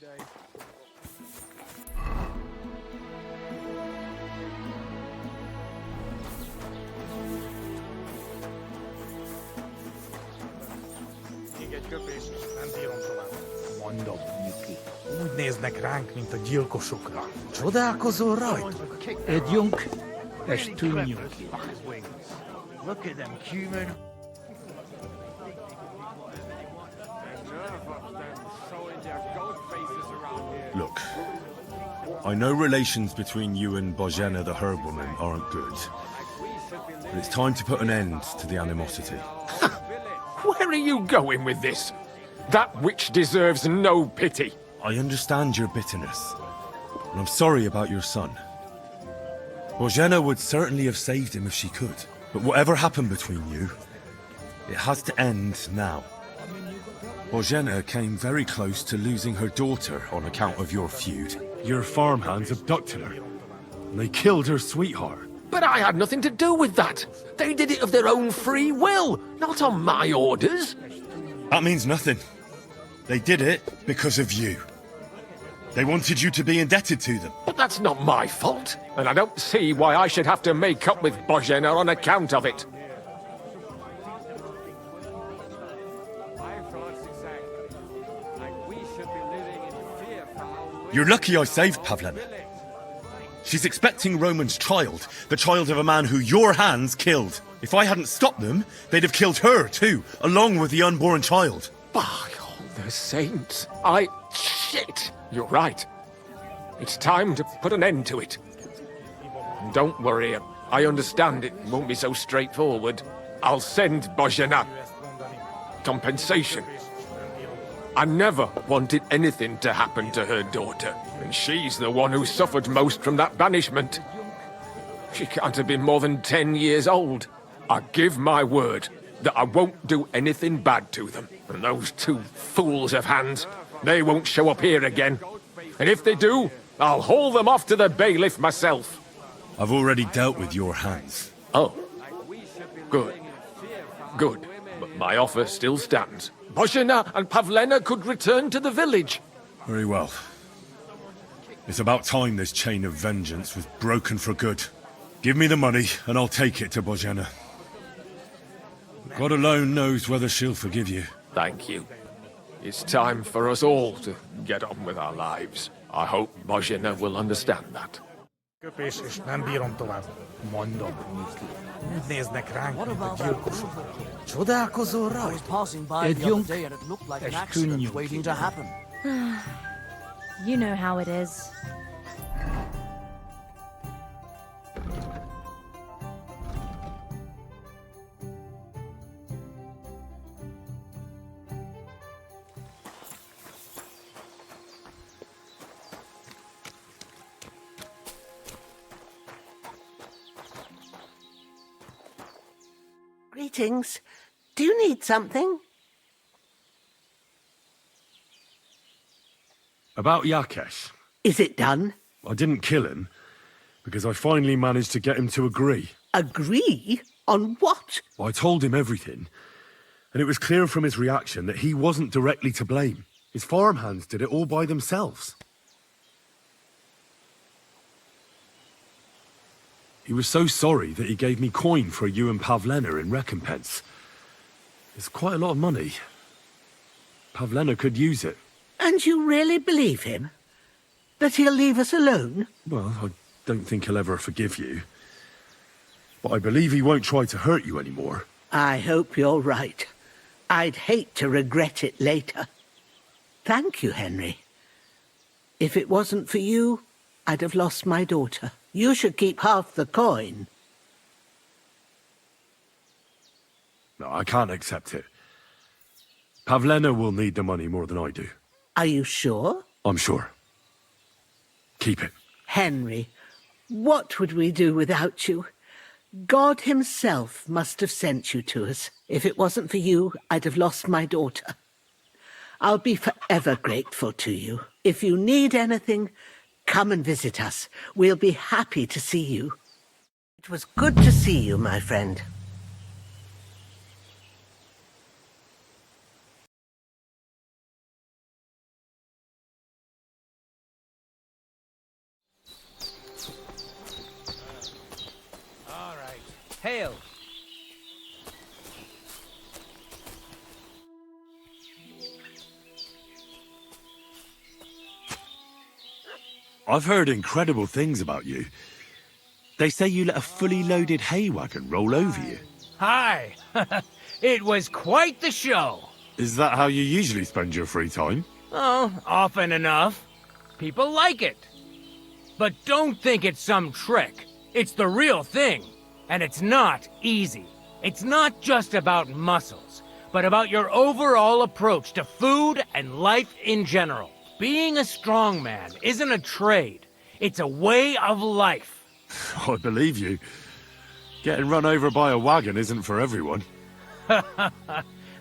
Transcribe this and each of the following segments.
Még egy köpés, nem bírom tovább. Mondom, Niki. Úgy néznek ránk, mint a gyilkosokra. Csodálkozol rajtuk? Együnk, és tűnjünk ki. Look at them human. Look, I know relations between you and Bozhena the herb woman aren't good, but it's time to put an end to the animosity. Where are you going with this? That witch deserves no pity. I understand your bitterness, and I'm sorry about your son. Bozhena would certainly have saved him if she could, but whatever happened between you, it has to end now. Bozhena came very close to losing her daughter on account of your feud. Your farmhands abducted her, and they killed her sweetheart. But I had nothing to do with that. They did it of their own free will, not on my orders. That means nothing. They did it because of you. They wanted you to be indebted to them. But that's not my fault, and I don't see why I should have to make up with Bozhena on account of it. You're lucky I saved Pavlena. She's expecting Roman's child, the child of a man who your hands killed. If I hadn't stopped them, they'd have killed her too, along with the unborn child. By all the saints, Shit! You're right. It's time to put an end to it. Don't worry, I understand it won't be so straightforward. I'll send Bozhena compensation. I never wanted anything to happen to her daughter, and she's the one who suffered most from that banishment. She can't have been more than 10 years old. I give my word that I won't do anything bad to them. And those two fools of hands, they won't show up here again. And if they do, I'll haul them off to the bailiff myself. I've already dealt with your hands. Oh. Good. Good. But my offer still stands. Bozhena and Pavlena could return to the village. Very well. It's about time this chain of vengeance was broken for good. Give me the money, and I'll take it to Bozhena. God alone knows whether she'll forgive you. Thank you. It's time for us all to get on with our lives. I hope Bozhena will understand that. Köpés, és nem bírom tovább. Mondom, Niki. Úgy néznek ránk, mint a gyilkosokra. Csodálkozol rajtuk? Együnk, és tűnjünk ki. You know how it is. Greetings. Do you need something? About Jakesh. Is it done? I didn't kill him, because I finally managed to get him to agree. Agree? On what? I told him everything, and it was clear from his reaction that he wasn't directly to blame. His farmhands did it all by themselves. He was so sorry that he gave me coin for you and Pavlena in recompense. It's quite a lot of money. Pavlena could use it. And you really believe him? That he'll leave us alone? Well, I don't think he'll ever forgive you. But I believe he won't try to hurt you anymore. I hope you're right. I'd hate to regret it later. Thank you, Henry. If it wasn't for you, I'd have lost my daughter. You should keep half the coin. No, I can't accept it. Pavlena will need the money more than I do. Are you sure? I'm sure. Keep it. Henry, what would we do without you? God himself must have sent you to us. If it wasn't for you, I'd have lost my daughter. I'll be forever grateful to you. If you need anything, come and visit us. We'll be happy to see you. It was good to see you, my friend. Hail. I've heard incredible things about you. They say you let a fully loaded hay wagon roll over you. Hi. It was quite the show. Is that how you usually spend your free time? Oh, often enough. People like it. But don't think it's some trick. It's the real thing. And it's not easy. It's not just about muscles, but about your overall approach to food and life in general. Being a strongman isn't a trade. It's a way of life. I believe you. Getting run over by a wagon isn't for everyone.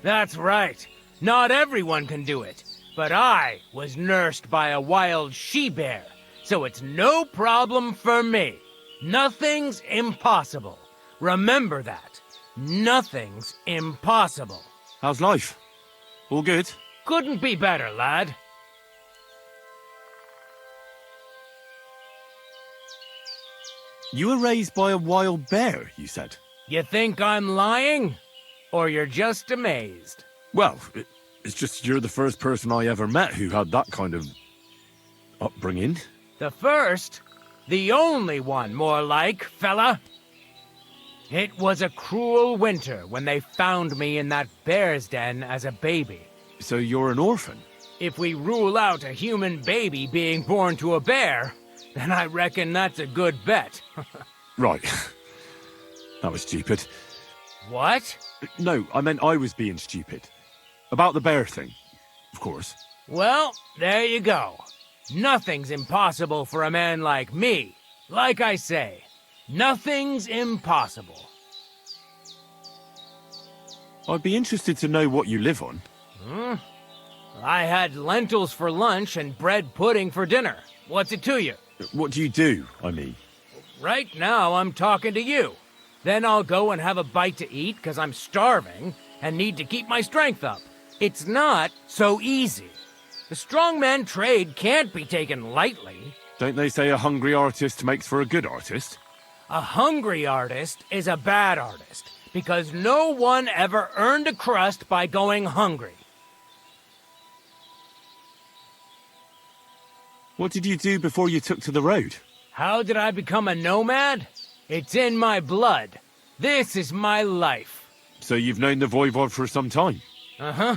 That's right. Not everyone can do it. But I was nursed by a wild she-bear, so it's no problem for me. Nothing's impossible. Remember that. Nothing's impossible. How's life? All good? Couldn't be better, lad. You were raised by a wild bear, you said? You think I'm lying? Or you're just amazed? Well, it's just you're the first person I ever met who had that kind of upbringing. The first? The only one, more like, fella. It was a cruel winter when they found me in that bear's den as a baby. So you're an orphan? If we rule out a human baby being born to a bear, then I reckon that's a good bet. Right. That was stupid. What? No, I meant I was being stupid. About the bear thing, of course. Well, there you go. Nothing's impossible for a man like me. Like I say, nothing's impossible. I'd be interested to know what you live on. I had lentils for lunch and bread pudding for dinner. What's it to you? What do you do, I mean? Right now, I'm talking to you. Then I'll go and have a bite to eat because I'm starving and need to keep my strength up. It's not so easy. The strongman trade can't be taken lightly. Don't they say a hungry artist makes for a good artist? A hungry artist is a bad artist because no one ever earned a crust by going hungry. What did you do before you took to the road? How did I become a nomad? It's in my blood. This is my life. So you've known the Voivod for some time? Uh-huh.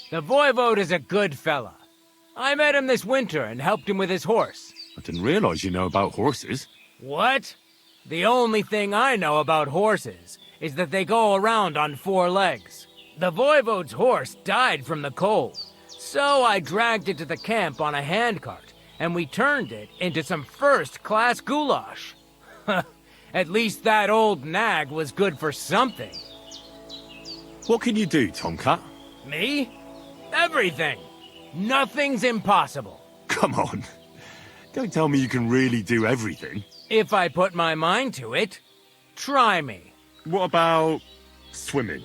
The Voivode is a good fella. I met him this winter and helped him with his horse. I didn't realize you know about horses. What? The only thing I know about horses is that they go around on 4 legs. The Voivode's horse died from the cold, so I dragged it to the camp on a handcart, and we turned it into some first-class goulash. At least that old nag was good for something. What can you do, Tomcat? Me? Everything. Nothing's impossible. Come on. Don't tell me you can really do everything. If I put my mind to it. Try me. What about swimming?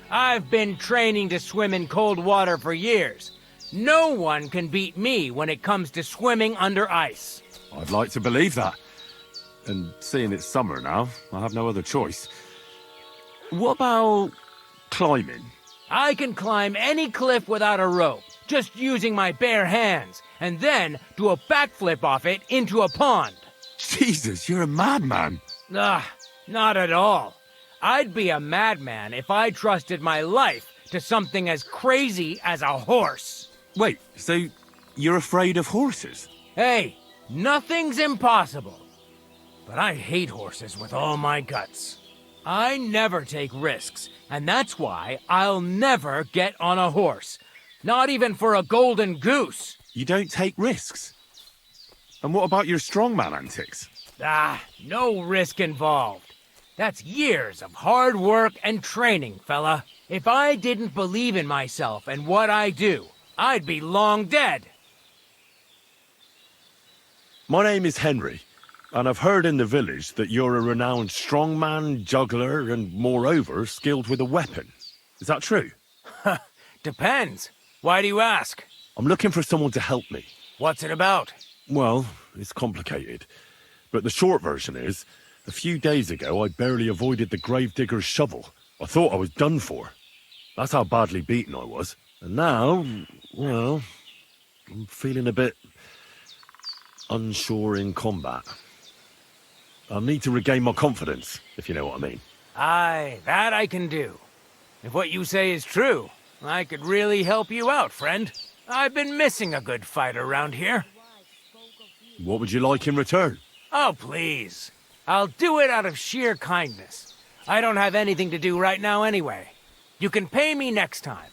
I've been training to swim in cold water for years. No one can beat me when it comes to swimming under ice. I'd like to believe that. And seeing it's summer now, I have no other choice. What about climbing? I can climb any cliff without a rope, just using my bare hands, and then do a backflip off it into a pond. Jesus, you're a madman. Not at all. I'd be a madman if I trusted my life to something as crazy as a horse. Wait, so you're afraid of horses? Hey, nothing's impossible. But I hate horses with all my guts. I never take risks, and that's why I'll never get on a horse. Not even for a golden goose. You don't take risks? And what about your strongman antics? No risk involved. That's years of hard work and training, fella. If I didn't believe in myself and what I do, I'd be long dead. My name is Henry, and I've heard in the village that you're a renowned strongman, juggler, and moreover, skilled with a weapon. Is that true? Depends. Why do you ask? I'm looking for someone to help me. What's it about? Well, it's complicated. But the short version is, A few days ago, I barely avoided the gravedigger's shovel. I thought I was done for. That's how badly beaten I was. And now, well, I'm feeling a bit unsure in combat. I'll need to regain my confidence, if you know what I mean. Aye, that I can do. If what you say is true, I could really help you out, friend. I've been missing a good fight around here. What would you like in return? Oh, please. I'll do it out of sheer kindness. I don't have anything to do right now anyway. You can pay me next time.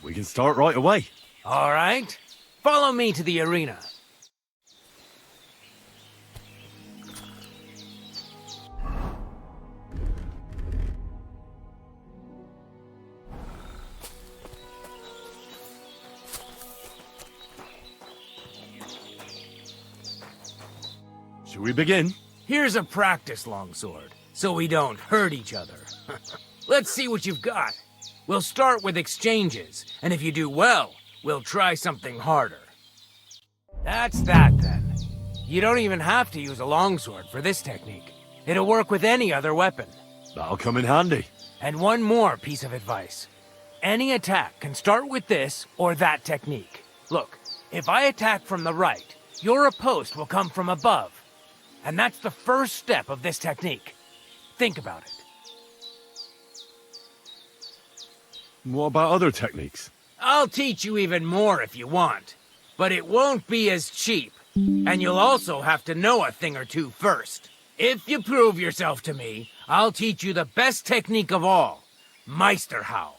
We can start right away. All right. Follow me to the arena. Should we begin? Here's a practice longsword, so we don't hurt each other. Let's see what you've got. We'll start with exchanges, and if you do well, we'll try something harder. That's that, then. You don't even have to use a longsword for this technique. It'll work with any other weapon. That'll come in handy. And one more piece of advice. Any attack can start with this or that technique. Look, if I attack from the right, your riposte will come from above. And that's the first step of this technique. Think about it. What about other techniques? I'll teach you even more if you want. But it won't be as cheap. And you'll also have to know a thing or two first. If you prove yourself to me, I'll teach you the best technique of all. Meisterhau.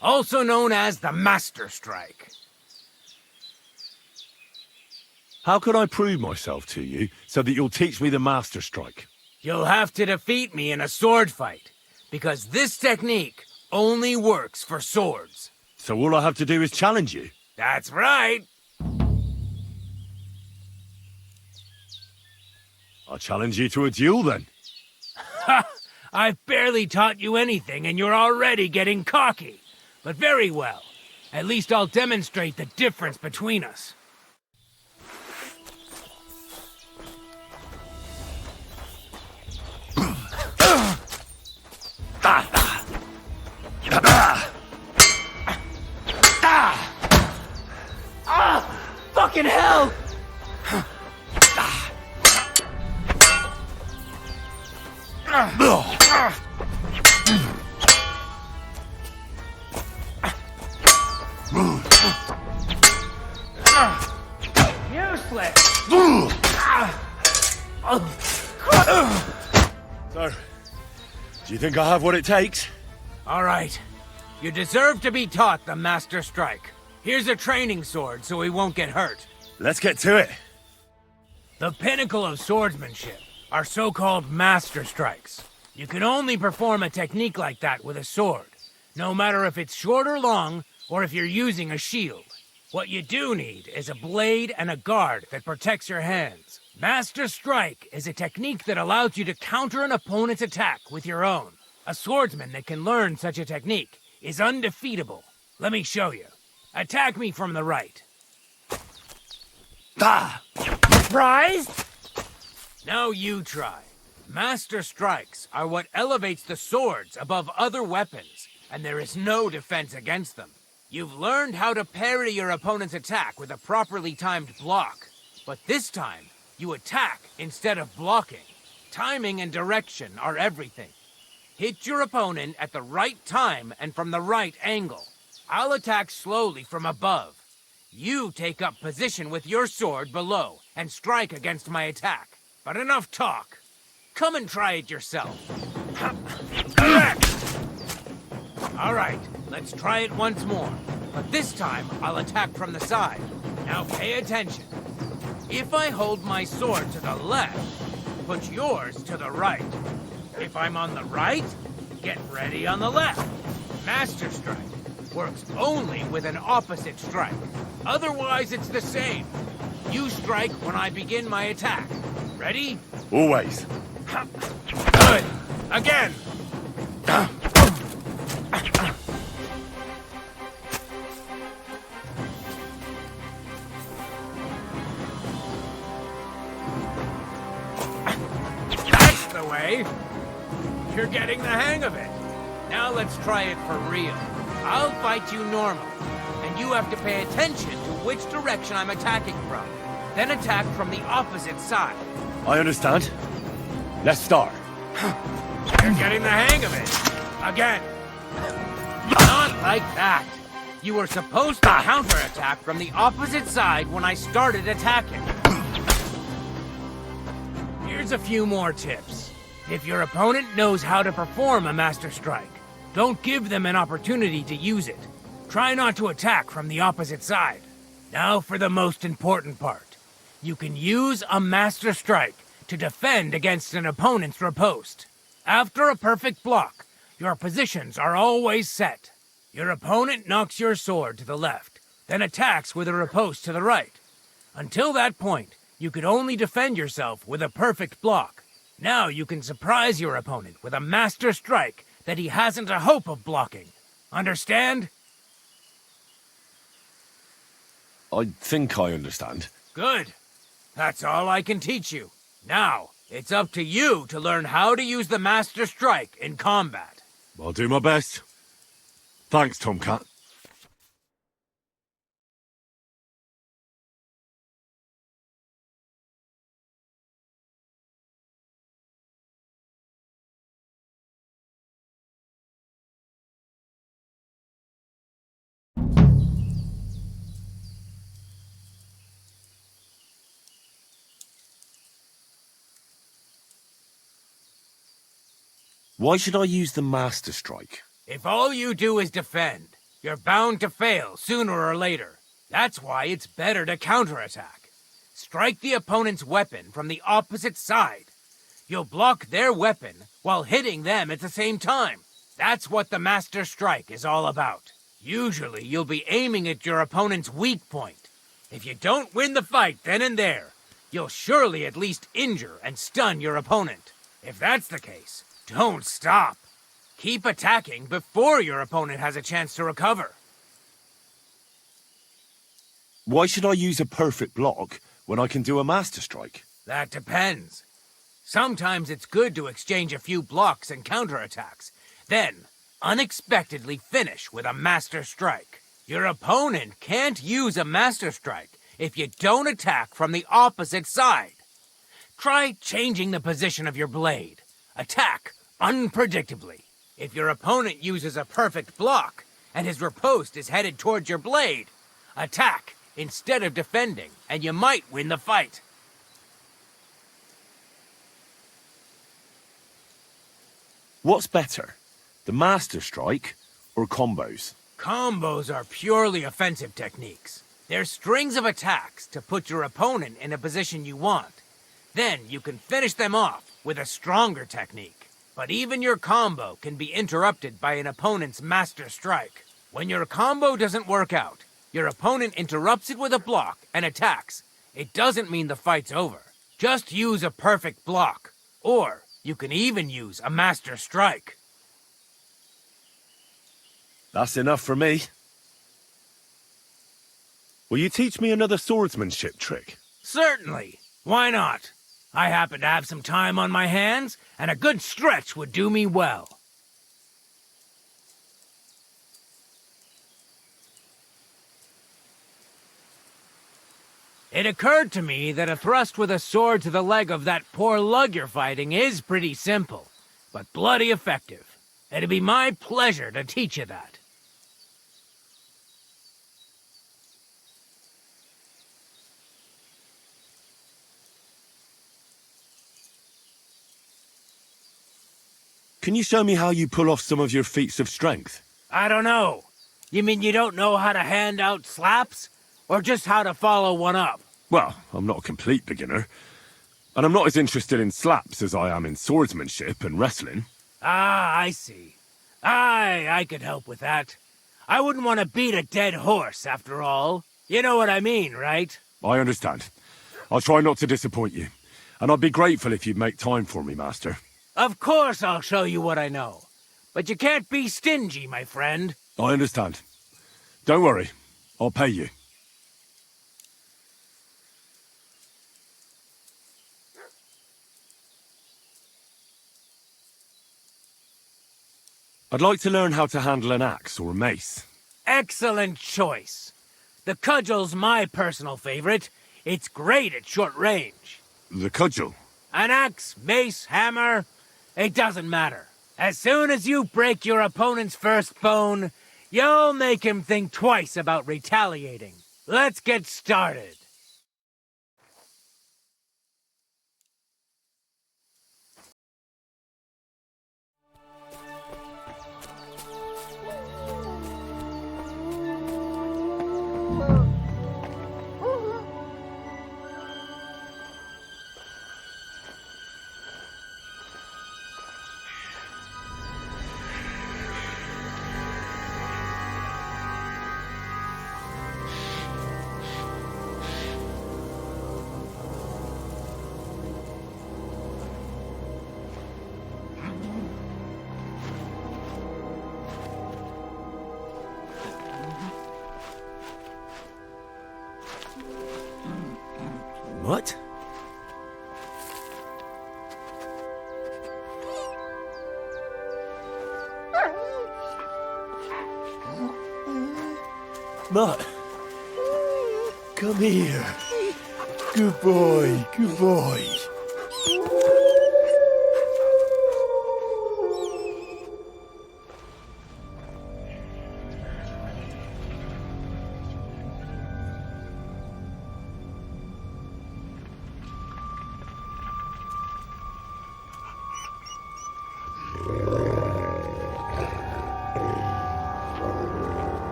Also known as the Master Strike. How can I prove myself to you so that you'll teach me the Master Strike? You'll have to defeat me in a sword fight. Because this technique only works for swords. So all I have to do is challenge you? That's right. I'll challenge you to a duel then. Ha! I've barely taught you anything and you're already getting cocky. But very well. At least I'll demonstrate the difference between us. Fucking hell! Useless! So, do you think I have what it takes? All right. You deserve to be taught the Master Strike. Here's a training sword so we won't get hurt. Let's get to it. The pinnacle of swordsmanship are so-called Master Strikes. You can only perform a technique like that with a sword, no matter if it's short or long, or if you're using a shield. What you do need is a blade and a guard that protects your hands. Master Strike is a technique that allows you to counter an opponent's attack with your own. A swordsman that can learn such a technique is undefeatable. Let me show you. Attack me from the right. Surprised? Now you try. Master Strikes are what elevates the swords above other weapons, and there is no defense against them. You've learned how to parry your opponent's attack with a properly timed block, but this time, you attack instead of blocking. Timing and direction are everything. Hit your opponent at the right time and from the right angle. I'll attack slowly from above. You take up position with your sword below and strike against my attack. But enough talk. Come and try it yourself. Correct! All right, let's try it once more. But this time, I'll attack from the side. Now pay attention. If I hold my sword to the left, put yours to the right. If I'm on the right, get ready on the left. Master Strike works only with an opposite strike. Otherwise, it's the same. You strike when I begin my attack. Ready? Always. Good. Again. Okay. You're getting the hang of it. Now let's try it for real. I'll fight you normal, and you have to pay attention to which direction I'm attacking from. Then attack from the opposite side. I understand. Let's start. You're getting the hang of it. Again. Not like that. You were supposed to counterattack from the opposite side when I started attacking. Here's a few more tips. If your opponent knows how to perform a Master Strike, don't give them an opportunity to use it. Try not to attack from the opposite side. Now for the most important part. You can use a Master Strike to defend against an opponent's riposte. After a perfect block, your positions are always set. Your opponent knocks your sword to the left, then attacks with a riposte to the right. Until that point, you could only defend yourself with a perfect block. Now you can surprise your opponent with a Master Strike that he hasn't a hope of blocking. Understand? I think I understand. Good. That's all I can teach you. Now, it's up to you to learn how to use the Master Strike in combat. I'll do my best. Thanks, Tomcat. Why should I use the Master Strike? If all you do is defend, you're bound to fail sooner or later. That's why it's better to counterattack. Strike the opponent's weapon from the opposite side. You'll block their weapon while hitting them at the same time. That's what the Master Strike is all about. Usually you'll be aiming at your opponent's weak point. If you don't win the fight then and there, you'll surely at least injure and stun your opponent. If that's the case, don't stop. Keep attacking before your opponent has a chance to recover. Why should I use a perfect block when I can do a Master Strike? That depends. Sometimes it's good to exchange a few blocks and counterattacks, then unexpectedly finish with a Master Strike. Your opponent can't use a Master Strike if you don't attack from the opposite side. Try changing the position of your blade. Attack unpredictably. If your opponent uses a perfect block and his riposte is headed towards your blade, attack instead of defending, and you might win the fight. What's better, the Master Strike or combos? Combos are purely offensive techniques. They're strings of attacks to put your opponent in a position you want. Then you can finish them off with a stronger technique. But even your combo can be interrupted by an opponent's Master Strike. When your combo doesn't work out, your opponent interrupts it with a block and attacks. It doesn't mean the fight's over. Just use a perfect block. Or you can even use a Master Strike. That's enough for me. Will you teach me another swordsmanship trick? Certainly. Why not? I happen to have some time on my hands, and a good stretch would do me well. It occurred to me that a thrust with a sword to the leg of that poor lug you're fighting is pretty simple, but bloody effective. It'd be my pleasure to teach you that. Can you show me how you pull off some of your feats of strength? I don't know. You mean you don't know how to hand out slaps? Or just how to follow one up? Well, I'm not a complete beginner. And I'm not as interested in slaps as I am in swordsmanship and wrestling. Ah, I see. I could help with that. I wouldn't want to beat a dead horse, after all. You know what I mean, right? I understand. I'll try not to disappoint you. And I'd be grateful if you'd make time for me, Master. Of course I'll show you what I know. But you can't be stingy, my friend. I understand. Don't worry. I'll pay you. I'd like to learn how to handle an axe or a mace. Excellent choice. The cudgel's my personal favorite. It's great at short range. The cudgel? An axe, mace, hammer, it doesn't matter. As soon as you break your opponent's first bone, you'll make him think twice about retaliating. Let's get started. What? Mutt, come here. Good boy, good boy.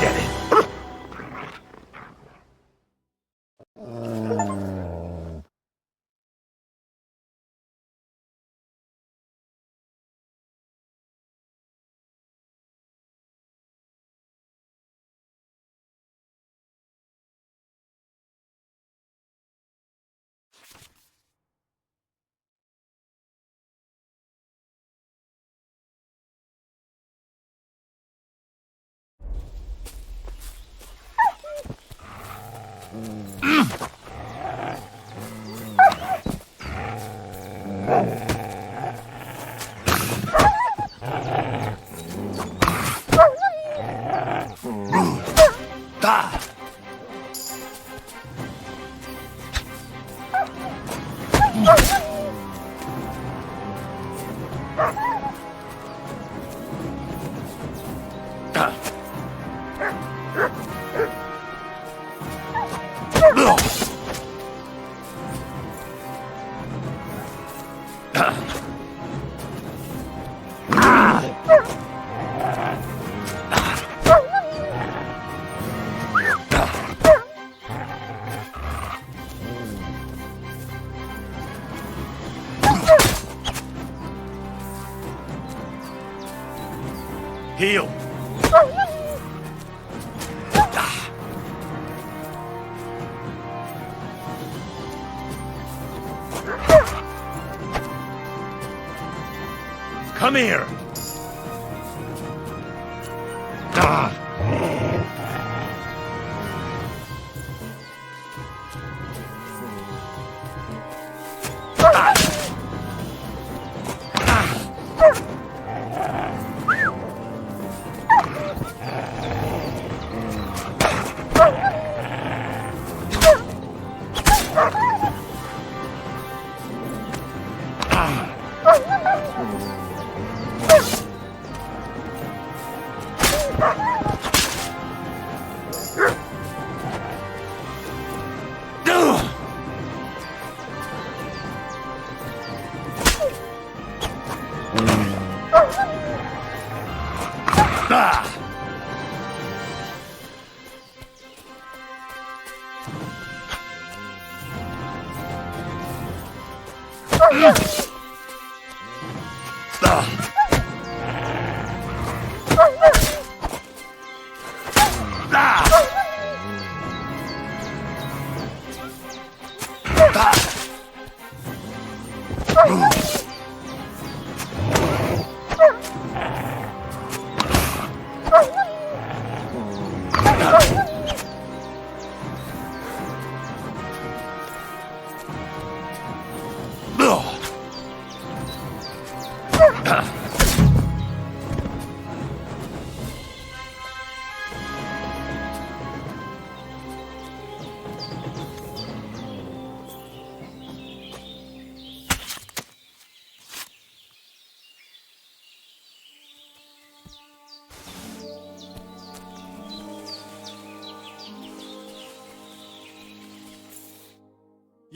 Get it. Heal. Come here.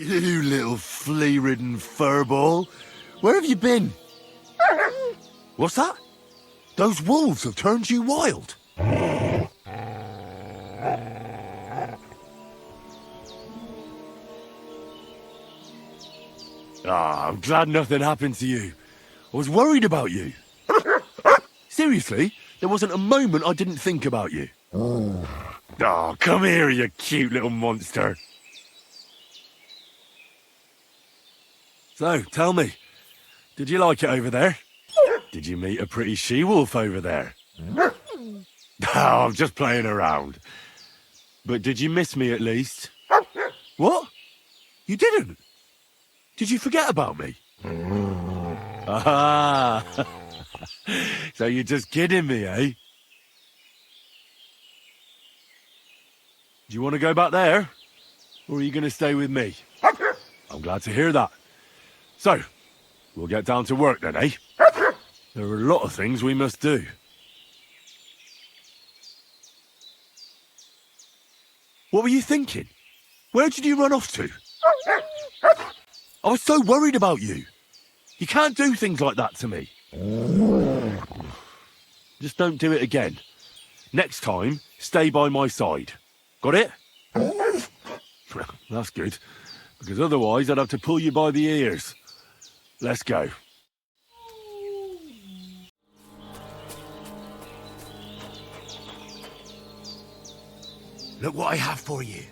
You little flea-ridden furball. Where have you been? What's that? Those wolves have turned you wild. I'm glad nothing happened to you. I was worried about you. Seriously, there wasn't a moment I didn't think about you. Oh, come here, you cute little monster. So, tell me, did you like it over there? Did you meet a pretty she-wolf over there? Oh, I'm just playing around. But did you miss me at least? What? You didn't? Did you forget about me? Ah, so you're just kidding me, eh? Do you want to go back there? Or are you going to stay with me? I'm glad to hear that. So, we'll get down to work then, eh? There are a lot of things we must do. What were you thinking? Where did you run off to? I was so worried about you. You can't do things like that to me. Just don't do it again. Next time, stay by my side. Got it? That's good, because otherwise I'd have to pull you by the ears. Let's go. Look what I have for you.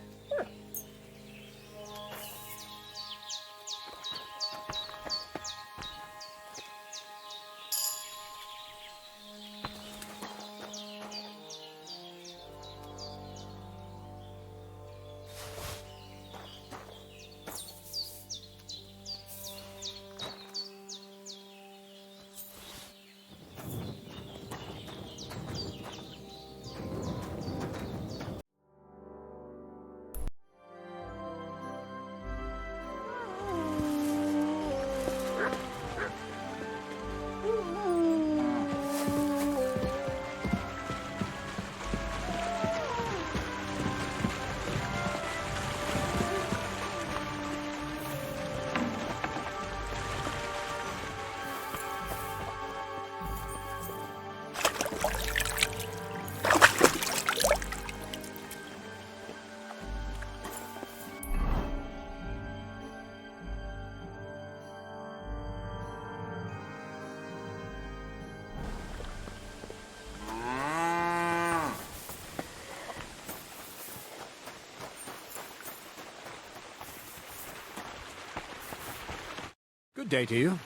Good day to you.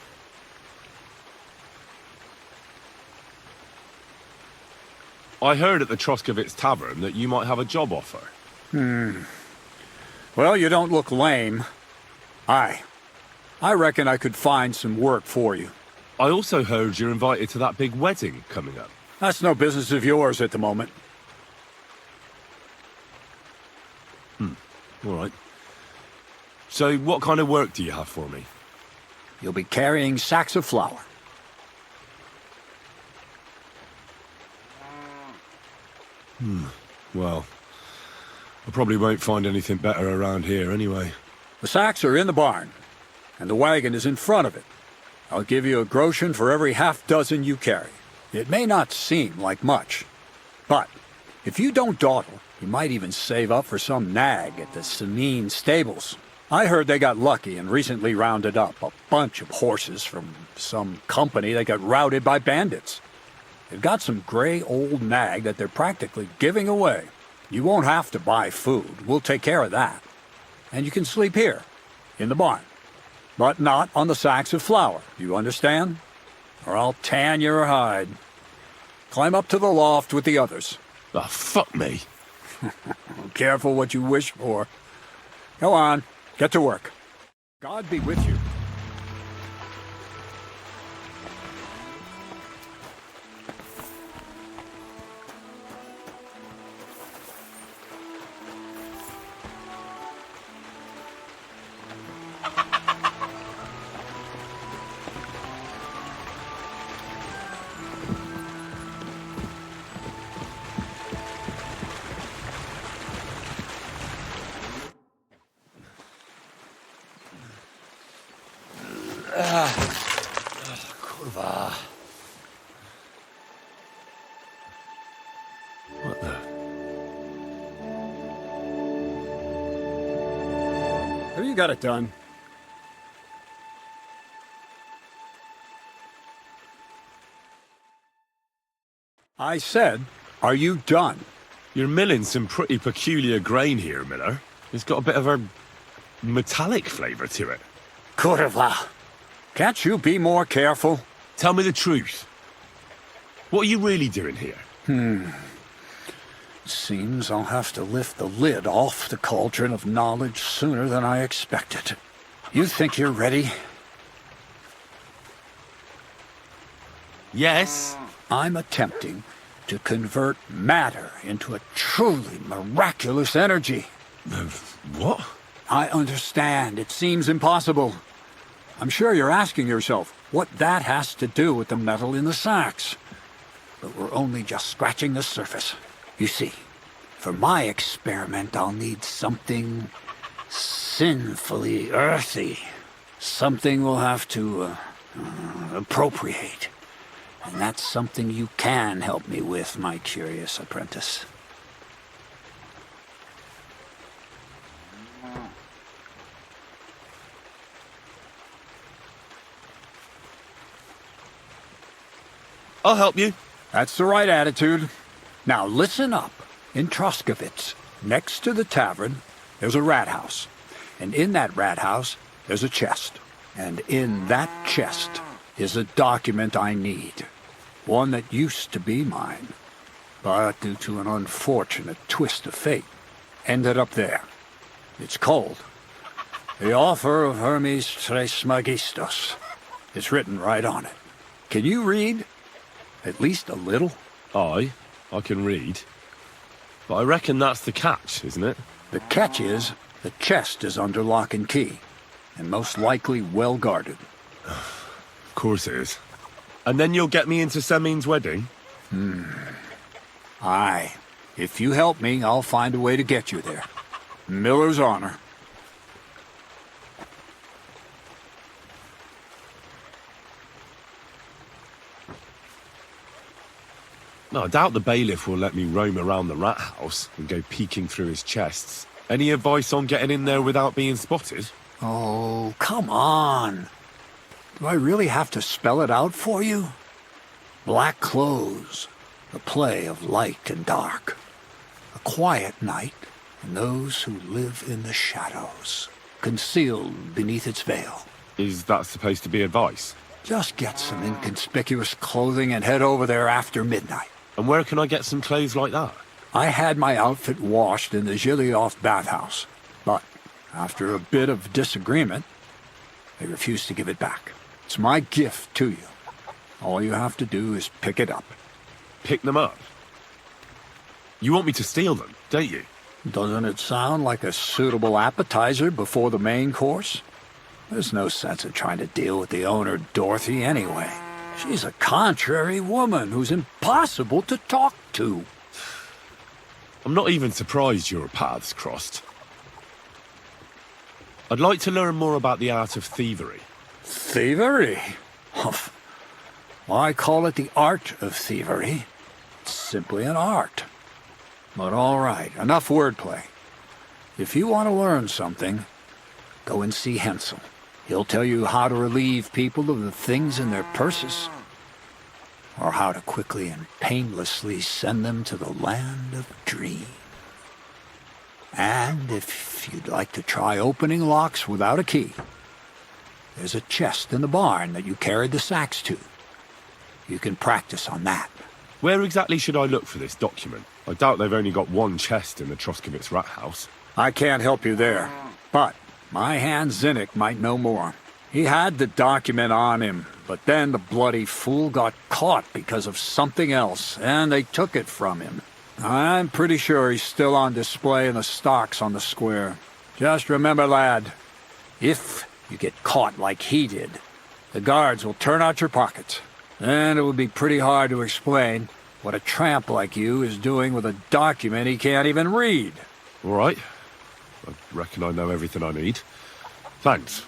I heard at the Troskovitz Tavern that you might have a job offer. Well, you don't look lame. I reckon I could find some work for you. I also heard you're invited to that big wedding coming up. That's no business of yours at the moment. All right. So what kind of work do you have for me? You'll be carrying sacks of flour. Well, I probably won't find anything better around here anyway. The sacks are in the barn, and the wagon is in front of it. I'll give you a groschen for every half dozen you carry. It may not seem like much, but if you don't dawdle, you might even save up for some nag at the Samine stables. I heard they got lucky and recently rounded up a bunch of horses from some company that got routed by bandits. They've got some gray old nag that they're practically giving away. You won't have to buy food. We'll take care of that. And you can sleep here, in the barn. But not on the sacks of flour, you understand? Or I'll tan your hide. Climb up to the loft with the others. Oh, fuck me. Careful what you wish for. Go on, get to work. God be with you. Kurwa. What the? Have you got it done? I said, are you done? You're milling some pretty peculiar grain here, Miller. It's got a bit of a metallic flavour to it. Kurwa. Can't you be more careful? Tell me the truth. What are you really doing here? Seems I'll have to lift the lid off the cauldron of knowledge sooner than I expected. You think you're ready? Yes. I'm attempting to convert matter into a truly miraculous energy. What? I understand. It seems impossible. I'm sure you're asking yourself what that has to do with the metal in the sacks. But we're only just scratching the surface. You see, for my experiment, I'll need something sinfully earthy. Something we'll have to appropriate. And that's something you can help me with, my curious apprentice. I'll help you. That's the right attitude. Now listen up. In Troskovitz, next to the tavern, there's a rat house. And in that rat house, there's a chest. And in that chest is a document I need. One that used to be mine. But due to an unfortunate twist of fate, ended up there. It's called The Offer of Hermes Trismegistos. It's written right on it. Can you read? At least a little? I can read. But I reckon that's the catch, isn't it? The catch is, the chest is under lock and key, and most likely well guarded. Of course it is. And then you'll get me into Semin's wedding? Aye. If you help me, I'll find a way to get you there. Miller's honor. No, I doubt the bailiff will let me roam around the rat house and go peeking through his chests. Any advice on getting in there without being spotted? Oh, come on. Do I really have to spell it out for you? Black clothes, the play of light and dark. A quiet night, and those who live in the shadows, concealed beneath its veil. Is that supposed to be advice? Just get some inconspicuous clothing and head over there after midnight. And where can I get some clothes like that? I had my outfit washed in the Gilioff bathhouse, but after a bit of disagreement, they refused to give it back. It's my gift to you. All you have to do is pick it up. Pick them up? You want me to steal them, don't you? Doesn't it sound like a suitable appetizer before the main course? There's no sense in trying to deal with the owner, Dorothy, anyway. She's a contrary woman who's impossible to talk to. I'm not even surprised your paths crossed. I'd like to learn more about the art of thievery. Thievery? Humph. Why call it the art of thievery? It's simply an art. But all right, enough wordplay. If you want to learn something, go and see Hensel. He'll tell you how to relieve people of the things in their purses, or how to quickly and painlessly send them to the land of dream. And if you'd like to try opening locks without a key, there's a chest in the barn that you carried the sacks to. You can practice on that. Where exactly should I look for this document? I doubt they've only got one chest in the Troskovitz rat house. I can't help you there, but my hand Zinek might know more. He had the document on him, but then the bloody fool got caught because of something else, and they took it from him. I'm pretty sure he's still on display in the stocks on the square. Just remember, lad, if you get caught like he did, the guards will turn out your pockets. And it would be pretty hard to explain what a tramp like you is doing with a document he can't even read. All right. I reckon I know everything I need. Thanks.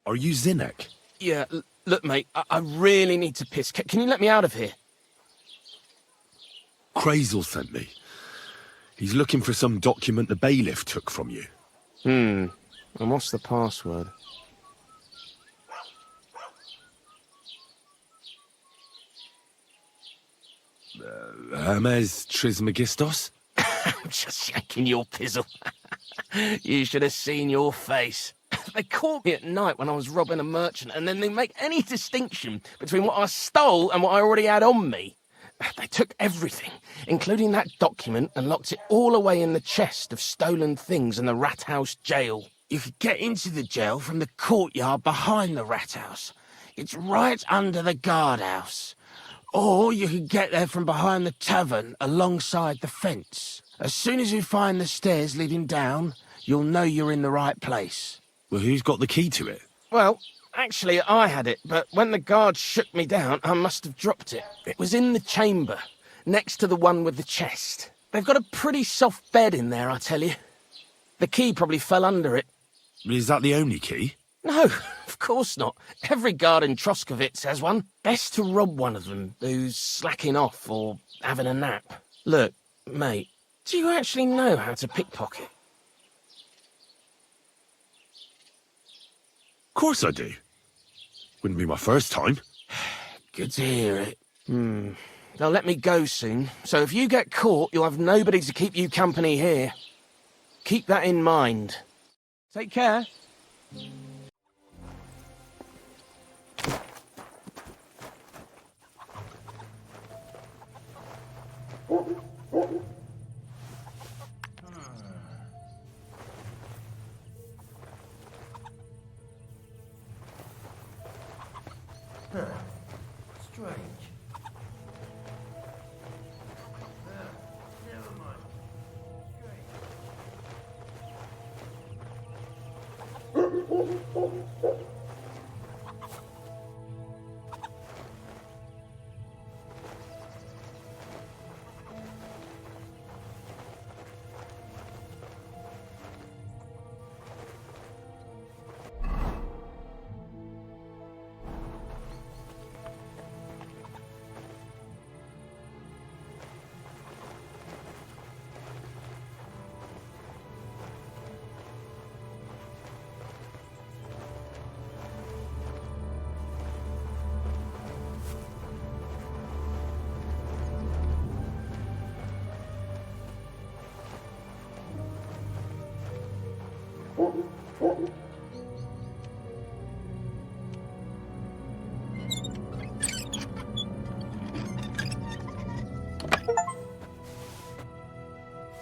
Are you Zinek? Yeah, look, mate, I really need to piss. Can you let me out of here? Crazel sent me. He's looking for some document the bailiff took from you. And what's the password? Hermes Trismegistos? I'm just shaking your pizzle. You should have seen your face. They caught me at night when I was robbing a merchant, and then they make any distinction between what I stole and what I already had on me. They took everything, including that document, and locked it all away in the chest of stolen things in the rat house jail. You could get into the jail from the courtyard behind the rat house. It's right under the guardhouse. Or you could get there from behind the tavern alongside the fence. As soon as you find the stairs leading down, you'll know you're in the right place. Well, who's got the key to it? Well, actually, I had it, but when the guards shook me down, I must have dropped it. It was in the chamber, next to the one with the chest. They've got a pretty soft bed in there, I tell you. The key probably fell under it. Is that the only key? No, of course not. Every guard in Troskovitz has one. Best to rob one of them who's slacking off or having a nap. Look, mate, do you actually know how to pickpocket? Of course I do. Wouldn't be my first time. Good to hear it. They'll let me go soon, so if you get caught, you'll have nobody to keep you company here. Keep that in mind. Take care. Strange. Never mind.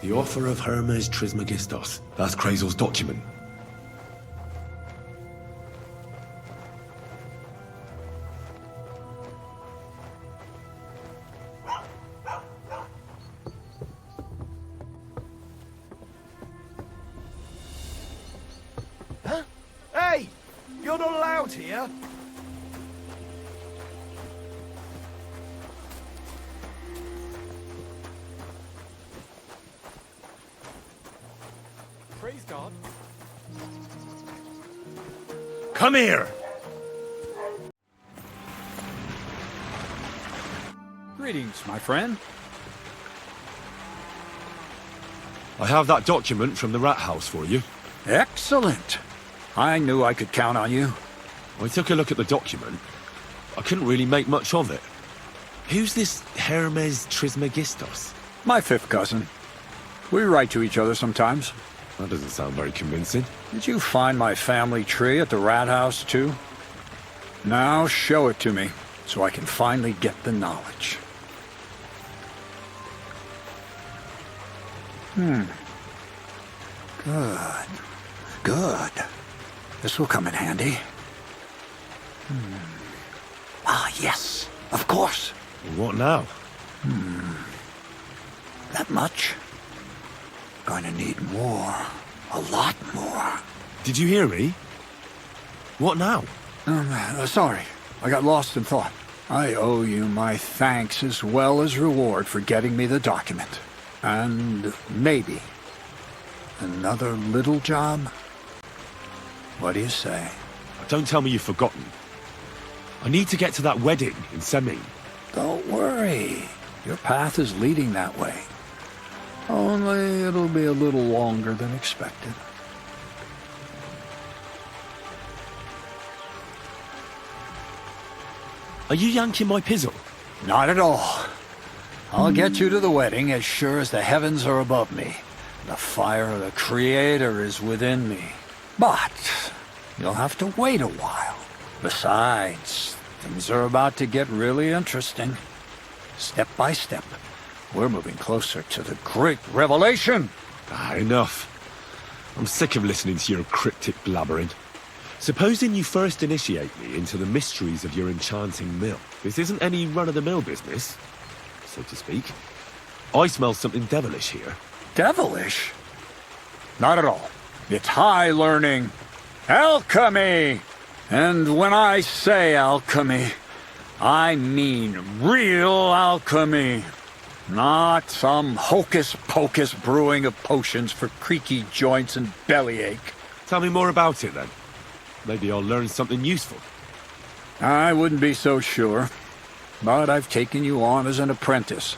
The offer of Hermes Trismegistos. That's Crazel's document. Huh? Hey! You're not allowed here! Please, God. Come here! Greetings, my friend. I have that document from the rat house for you. Excellent. I knew I could count on you. I took a look at the document. I couldn't really make much of it. Who's this Hermes Trismegistos? My fifth cousin. We write to each other sometimes. That doesn't sound very convincing. Did you find my family tree at the rat house, too? Now show it to me, so I can finally get the knowledge. Good. Good. This will come in handy. Ah, yes. Of course. What now? That much? Going to need more. A lot more. Did you hear me? What now? Sorry. I got lost in thought. I owe you my thanks as well as reward for getting me the document. And maybe another little job? What do you say? Don't tell me you've forgotten. I need to get to that wedding in Seming. Don't worry. Your path is leading that way. Only it'll be a little longer than expected. Are you yanking my pizzle? Not at all. I'll get you to the wedding as sure as the heavens are above me. The fire of the Creator is within me. But you'll have to wait a while. Besides, things are about to get really interesting. Step by step, we're moving closer to the great revelation. Enough. I'm sick of listening to your cryptic blabbering. Supposing you first initiate me into the mysteries of your enchanting mill. This isn't any run-of-the-mill business, so to speak. I smell something devilish here. Devilish? Not at all. It's high learning. Alchemy! And when I say alchemy, I mean real alchemy. Not some hocus-pocus brewing of potions for creaky joints and bellyache. Tell me more about it, then. Maybe I'll learn something useful. I wouldn't be so sure. But I've taken you on as an apprentice,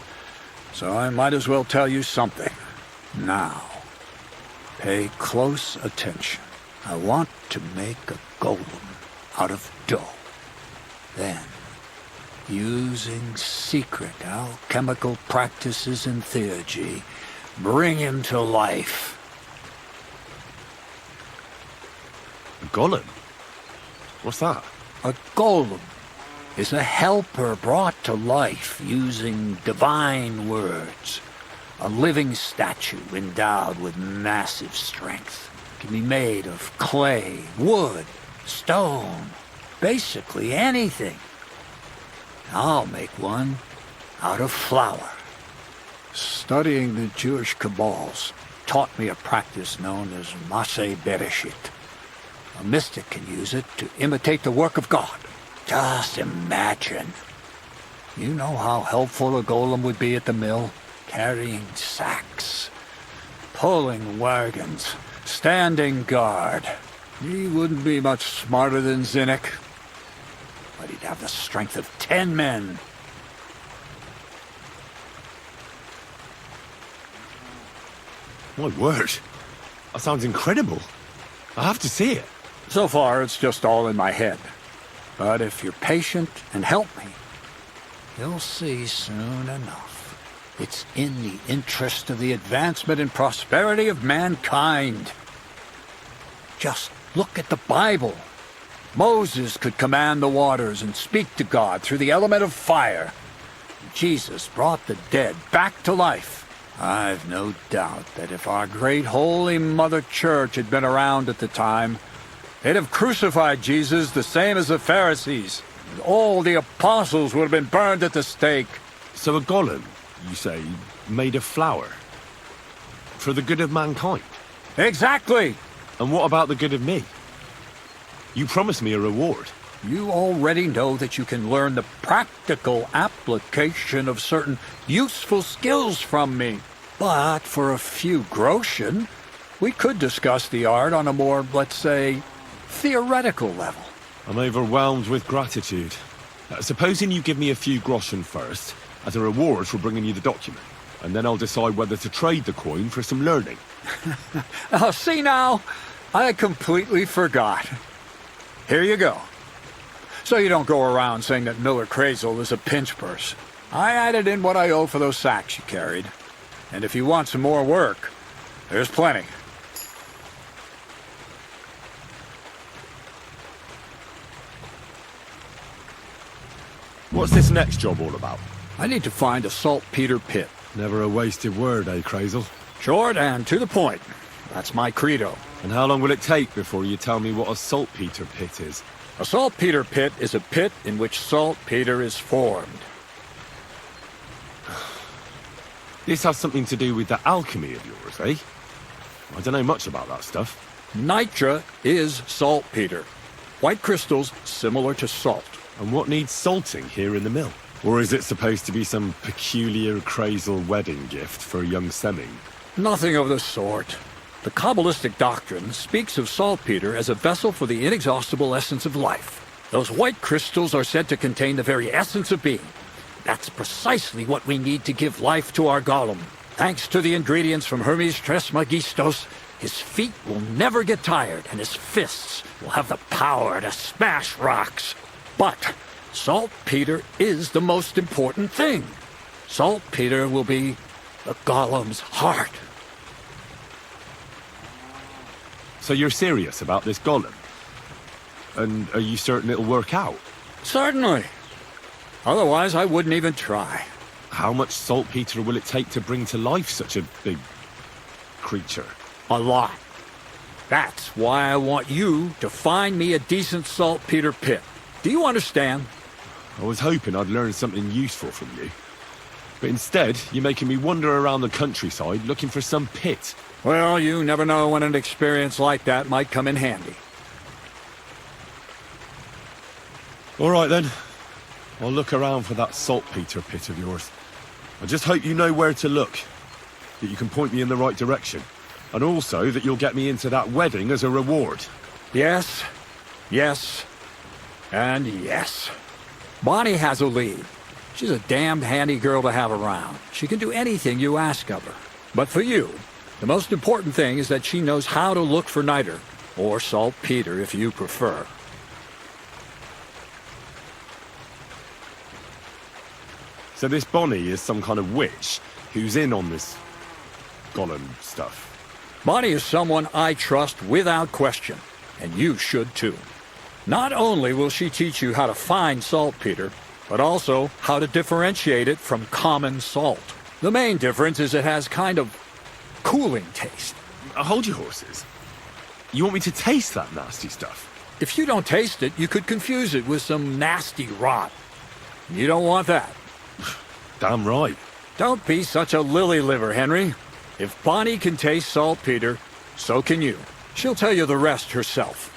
so I might as well tell you something. Now, pay close attention. I want to make a golem out of dough. Then, using secret alchemical practices and theurgy, bring him to life. A golem? What's that? A golem is a helper brought to life using divine words. A living statue endowed with massive strength. It can be made of clay, wood, stone, basically anything. I'll make one out of flour. Studying the Jewish Kabbals taught me a practice known as Maseh Bereshit. A mystic can use it to imitate the work of God. Just imagine. You know how helpful a golem would be at the mill? Carrying sacks, pulling wagons, standing guard. He wouldn't be much smarter than Zinek, but he'd have the strength of 10 men. My word. That sounds incredible. I have to see it. So far, it's just all in my head. But if you're patient and help me, you'll see soon enough. It's in the interest of the advancement and prosperity of mankind. Just look at the Bible. Moses could command the waters and speak to God through the element of fire. Jesus brought the dead back to life. I've no doubt that if our great holy Mother Church had been around at the time, they'd have crucified Jesus the same as the Pharisees. And all the apostles would have been burned at the stake. So a golem, you say, made of flour? For the good of mankind? Exactly! And what about the good of me? You promised me a reward. You already know that you can learn the practical application of certain useful skills from me. But for a few groschen, we could discuss the art on a more, let's say, theoretical level. I'm overwhelmed with gratitude. Supposing you give me a few groschen first, as a reward for bringing you the document, and then I'll decide whether to trade the coin for some learning. Oh, see now? I completely forgot. Here you go. So you don't go around saying that Miller Crazel is a pinch purse. I added in what I owe for those sacks you carried. And if you want some more work, there's plenty. What's this next job all about? I need to find a saltpeter pit. Never a wasted word, eh, Crazel? Short and to the point. That's my credo. And how long will it take before you tell me what a saltpeter pit is? A saltpeter pit is a pit in which saltpeter is formed. This has something to do with that alchemy of yours, eh? I don't know much about that stuff. Nitra is saltpeter. White crystals similar to salt. And what needs salting here in the mill? Or is it supposed to be some peculiar Crazel wedding gift for a young Semming? Nothing of the sort. The Kabbalistic doctrine speaks of saltpeter as a vessel for the inexhaustible essence of life. Those white crystals are said to contain the very essence of being. That's precisely what we need to give life to our golem. Thanks to the ingredients from Hermes Trismegistos, his feet will never get tired, and his fists will have the power to smash rocks. But saltpeter is the most important thing. Saltpeter will be the golem's heart. So you're serious about this golem? And are you certain it'll work out? Certainly. Otherwise, I wouldn't even try. How much saltpeter will it take to bring to life such a big creature? A lot. That's why I want you to find me a decent saltpeter pit. Do you understand? I was hoping I'd learn something useful from you. But instead, you're making me wander around the countryside looking for some pit. Well, you never know when an experience like that might come in handy. All right, then. I'll look around for that saltpeter pit of yours. I just hope you know where to look, that you can point me in the right direction, and also that you'll get me into that wedding as a reward. Yes, yes, and yes. Bonnie has a lead. She's a damned handy girl to have around. She can do anything you ask of her. But for you, the most important thing is that she knows how to look for niter, or saltpeter if you prefer. So this Bonnie is some kind of witch who's in on this golem stuff. Bonnie is someone I trust without question, and you should too. Not only will she teach you how to find saltpeter, but also how to differentiate it from common salt. The main difference is it has kind of cooling taste. Hold your horses. You want me to taste that nasty stuff? If you don't taste it, you could confuse it with some nasty rot. You don't want that. Damn right. Don't be such a lily liver, Henry. If Bonnie can taste saltpeter, so can you. She'll tell you the rest herself.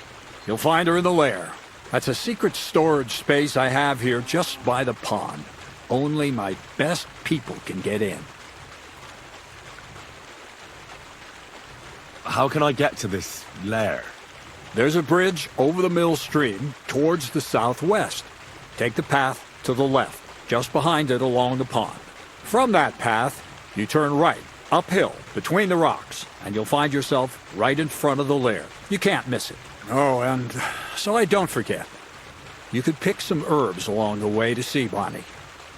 You'll find her in the lair. That's a secret storage space I have here just by the pond. Only my best people can get in. How can I get to this lair? There's a bridge over the mill stream towards the southwest. Take the path to the left, just behind it along the pond. From that path, you turn right, uphill, between the rocks, and you'll find yourself right in front of the lair. You can't miss it. Oh, and so I don't forget. You could pick some herbs along the way to see Bonnie.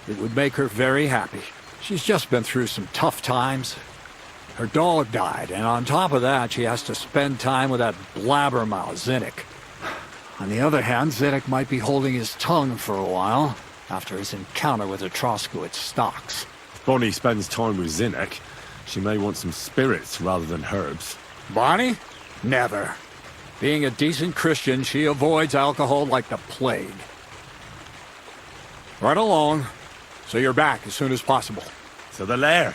It would make her very happy. She's just been through some tough times. Her dog died, and on top of that, she has to spend time with that blabbermouth, Zinek. On the other hand, Zinek might be holding his tongue for a while after his encounter with the Troskowitz stocks. If Bonnie spends time with Zinek, she may want some spirits rather than herbs. Bonnie? Never. Being a decent Christian, she avoids alcohol like the plague. Right along, so you're back as soon as possible. So the lair.